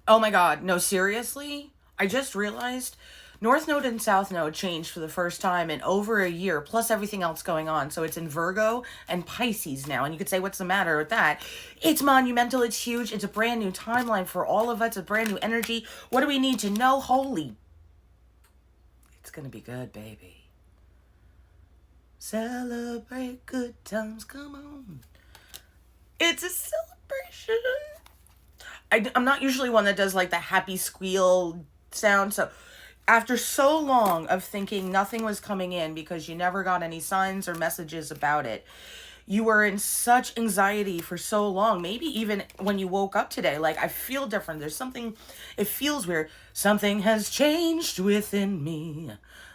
Oh my God. No, seriously? I just realized North Node and South Node changed for the first time in over a year, plus everything else going on. So it's in Virgo and Pisces now. And you could say, what's the matter with that? It's monumental. It's huge. It's a brand new timeline for all of us, a brand new energy. What do we need to know? Holy. It's going to be good, baby. Celebrate good times. Come on. It's a celebration. I'm not usually one that does like the happy squeal sound. So after so long of thinking nothing was coming in because you never got any signs or messages about it, you were in such anxiety for so long. Maybe even when you woke up today, like, I feel different. There's something, it feels weird. Something has changed within me.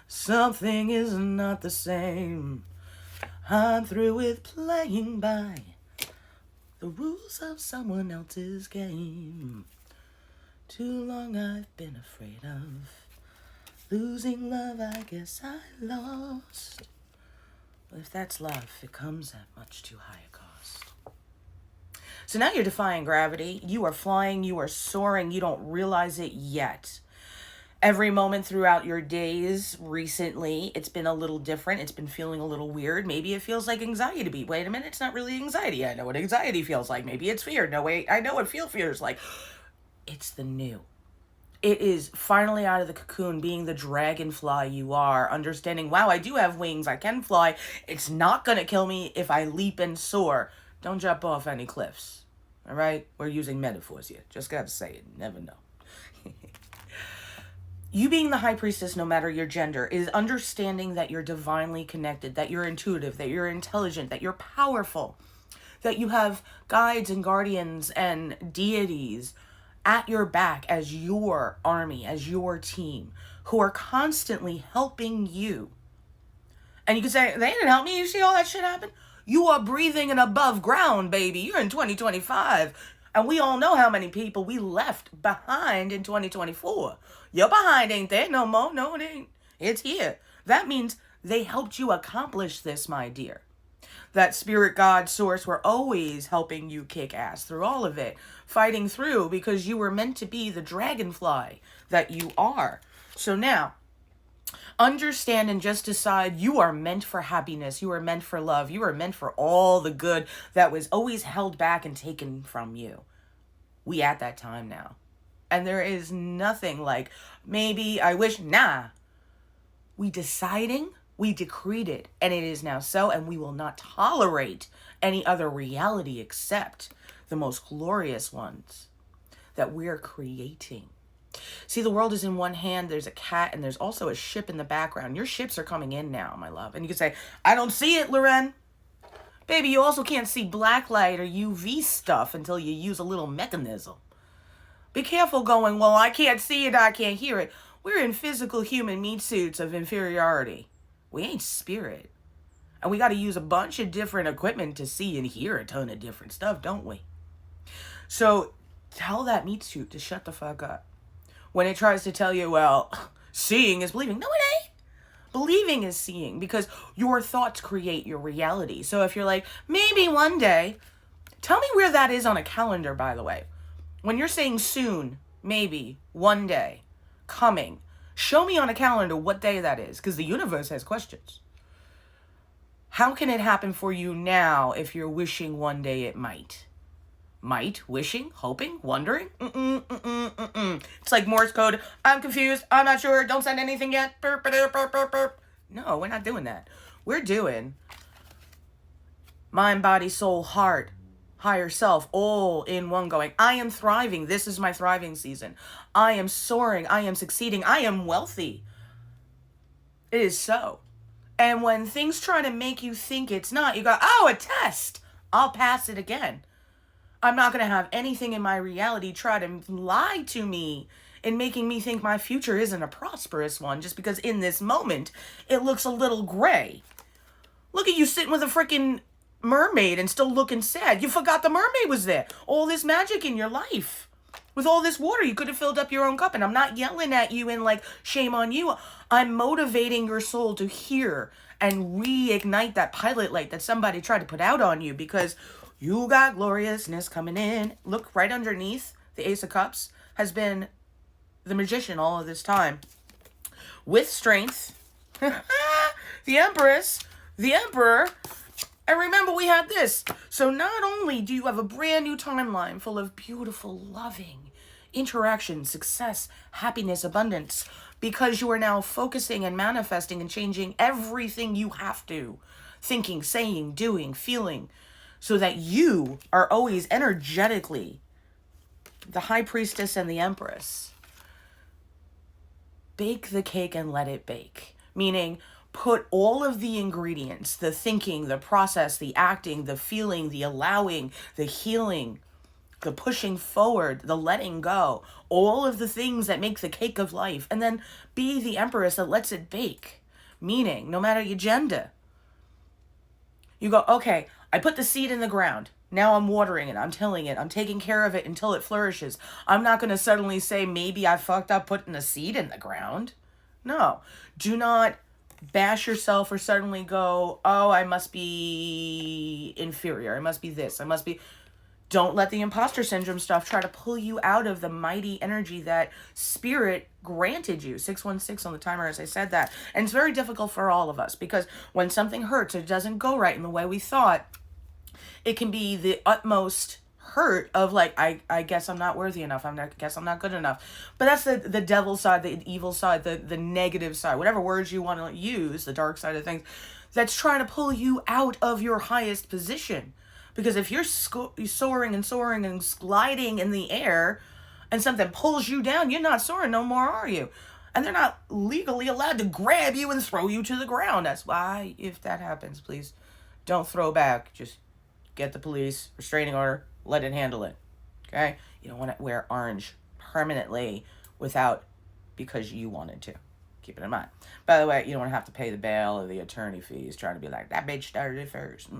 Something is not the same. I'm through with playing by the rules of someone else's game. Too long I've been afraid of losing love. I guess I lost. But if that's love, it comes at much too high a cost. So now you're defying gravity. You are flying. You are soaring. You don't realize it yet. Every moment throughout your days recently, it's been a little different. It's been feeling a little weird. Maybe it feels like anxiety to be. Wait a minute, it's not really anxiety. I know what anxiety feels like. Maybe it's fear. No, wait, I know what fear is like. It's the new. It is finally out of the cocoon, being the dragonfly you are, understanding, wow, I do have wings. I can fly. It's not going to kill me if I leap and soar. Don't jump off any cliffs. All right? We're using metaphors here. Just got to say it. Never know. You being the high priestess, no matter your gender, is understanding that you're divinely connected, that you're intuitive, that you're intelligent, that you're powerful, that you have guides and guardians and deities at your back as your army, as your team, who are constantly helping you. And you can say, they didn't help me. You see all that shit happen? You are breathing in above ground, baby. You're in 2025. And we all know how many people we left behind in 2024. You're behind, ain't there? No more. No, it ain't. It's here. That means they helped you accomplish this, my dear. That spirit, God, source were always helping you kick ass through all of it. Fighting through because you were meant to be the dragonfly that you are. So now, understand and just decide you are meant for happiness. You are meant for love. You are meant for all the good that was always held back and taken from you. We at that time now. And there is nothing like, maybe, I wish, nah. We deciding, we decreed it, and it is now so, and we will not tolerate any other reality except the most glorious ones that we're creating. See, the world is in one hand. There's a cat, and there's also a ship in the background. Your ships are coming in now, my love. And you can say, I don't see it, Loren. Baby, you also can't see black light or UV stuff until you use a little mechanism. Be careful going, well, I can't see it, I can't hear it. We're in physical human meat suits of inferiority. We ain't spirit. And we got to use a bunch of different equipment to see and hear a ton of different stuff, don't we? So tell that meat suit to shut the fuck up. When it tries to tell you, well, seeing is believing. No, it ain't. Believing is seeing, because your thoughts create your reality. So if you're like, maybe one day, tell me where that is on a calendar, by the way. When you're saying soon, maybe, one day, coming, show me on a calendar what day that is, because the universe has questions. How can it happen for you now if you're wishing one day it might? Might, wishing, hoping, wondering? It's like Morse code. I'm confused. I'm not sure. Don't send anything yet. Burp, burp, burp, burp, burp. No, we're not doing that. We're doing mind, body, soul, heart, higher self, all in one going. I am thriving. This is my thriving season. I am soaring. I am succeeding. I am wealthy. It is so. And when things try to make you think it's not, you go, oh, a test. I'll pass it again. I'm not going to have anything in my reality try to lie to me in making me think my future isn't a prosperous one just because in this moment it looks a little gray. Look at you sitting with a freaking mermaid and still looking sad. You forgot the mermaid was there. All this magic in your life. With all this water, you could have filled up your own cup. And I'm not yelling at you and like, shame on you. I'm motivating your soul to hear and reignite that pilot light that somebody tried to put out on you, because you got gloriousness coming in. Look right underneath the Ace of Cups. has been the magician all of this time. With strength, the Empress, the Emperor, and remember we had this. So not only do you have a brand new timeline full of beautiful, loving interaction, success, happiness, abundance, because you are now focusing and manifesting and changing everything you have to, thinking, saying, doing, feeling, so that you are always energetically the High Priestess and the Empress. Bake the cake and let it bake. Meaning, put all of the ingredients, the thinking, the process, the acting, the feeling, the allowing, the healing, the pushing forward, the letting go, all of the things that make the cake of life, and then be the Empress that lets it bake. Meaning, no matter your gender, you go, okay, I put the seed in the ground. Now I'm watering it. I'm tilling it. I'm taking care of it until it flourishes. I'm not going to suddenly say, maybe I fucked up putting the seed in the ground. No. Do not bash yourself or suddenly go, oh, I must be inferior. I must be this. I must be... Don't let the imposter syndrome stuff try to pull you out of the mighty energy that spirit granted you. 616 on the timer as I said that. And it's very difficult for all of us because when something hurts, it doesn't go right in the way we thought, it can be the utmost hurt of like, I guess I'm not worthy enough. Guess I'm not good enough. But that's the devil side, the evil side, the negative side, whatever words you want to use, the dark side of things, that's trying to pull you out of your highest position. Because if you're soaring and soaring and gliding in the air and something pulls you down, you're not soaring no more, are you? And they're not legally allowed to grab you and throw you to the ground. That's why, if that happens, please don't throw back. Just get the police, restraining order, let it handle it. Okay? You don't want to wear orange permanently because you wanted to. Keep it in mind. By the way, you don't want to have to pay the bail or the attorney fees trying to be like, that bitch started it first.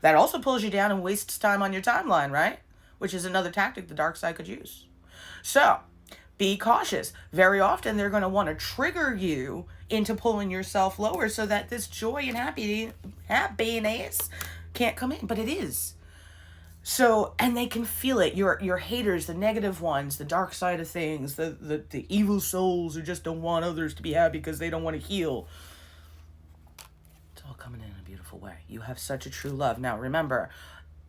That also pulls you down and wastes time on your timeline, right? Which is another tactic the dark side could use. So, be cautious. Very often, they're going to want to trigger you into pulling yourself lower so that this joy and happiness can't come in. But it is. So, and they can feel it. Your haters, the negative ones, the dark side of things, the evil souls who just don't want others to be happy because they don't want to heal. It's all coming in a beautiful way. You have such a true love. Now, remember,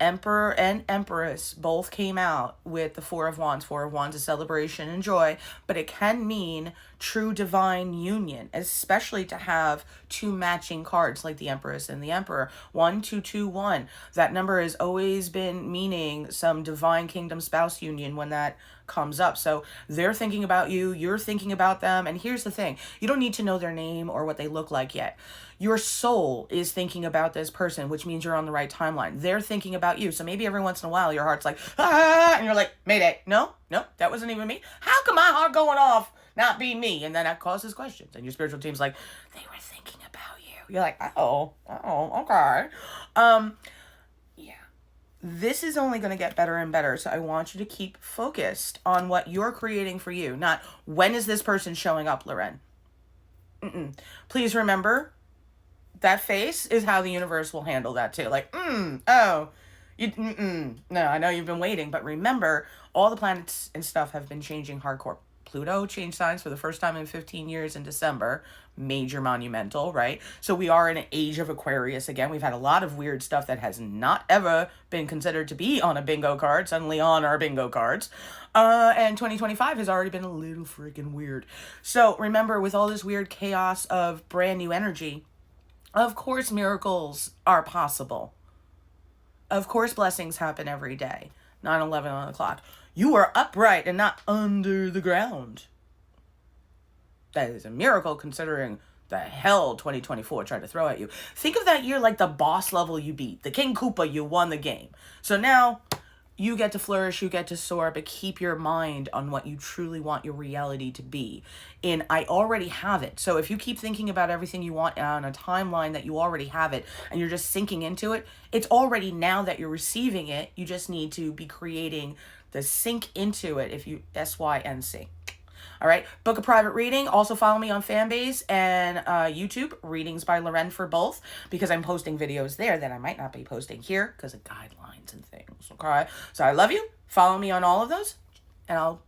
Emperor and Empress both came out with the Four of Wands. Four of Wands is celebration and joy, but it can mean true divine union, especially to have two matching cards like the Empress and the Emperor. 1, 2, 2, 1. That number has always been meaning some divine kingdom spouse union when that comes up. So they're thinking about you, you're thinking about them. And here's the thing, you don't need to know their name or what they look like yet. Your soul is thinking about this person, which means you're on the right timeline. They're thinking about you. So maybe every once in a while your heart's like, ah, and you're like, Mayday. No, that wasn't even me. How come my heart going off not be me? And then that causes questions. And your spiritual team's like, they were thinking about you. You're like, okay. Yeah. This is only going to get better and better. So I want you to keep focused on what you're creating for you, not when is this person showing up, Loren. Please remember, that face is how the universe will handle that too. Like, no, I know you've been waiting, but remember, all the planets and stuff have been changing hardcore. Pluto changed signs for the first time in 15 years in December. Major monumental, right? So we are in an age of Aquarius again. We've had a lot of weird stuff that has not ever been considered to be on a bingo card, suddenly on our bingo cards. And 2025 has already been a little freaking weird. So remember, with all this weird chaos of brand new energy, of course miracles are possible. Of course blessings happen every day. 9/11 on the clock. You are upright and not under the ground. That is a miracle considering the hell 2024 tried to throw at you. Think of that year like the boss level you beat. The King Koopa, you won the game. So now you get to flourish, you get to soar, but keep your mind on what you truly want your reality to be. And I already have it. So if you keep thinking about everything you want on a timeline that you already have it, and you're just sinking into it, it's already now that you're receiving it. You just need to be creating the sink into it, if you SYNC. All right, book a private reading. Also follow me on Fanbase and YouTube, Readings by Loren for both, because I'm posting videos there that I might not be posting here because of guidelines and things, okay? So I love you. Follow me on all of those, and I'll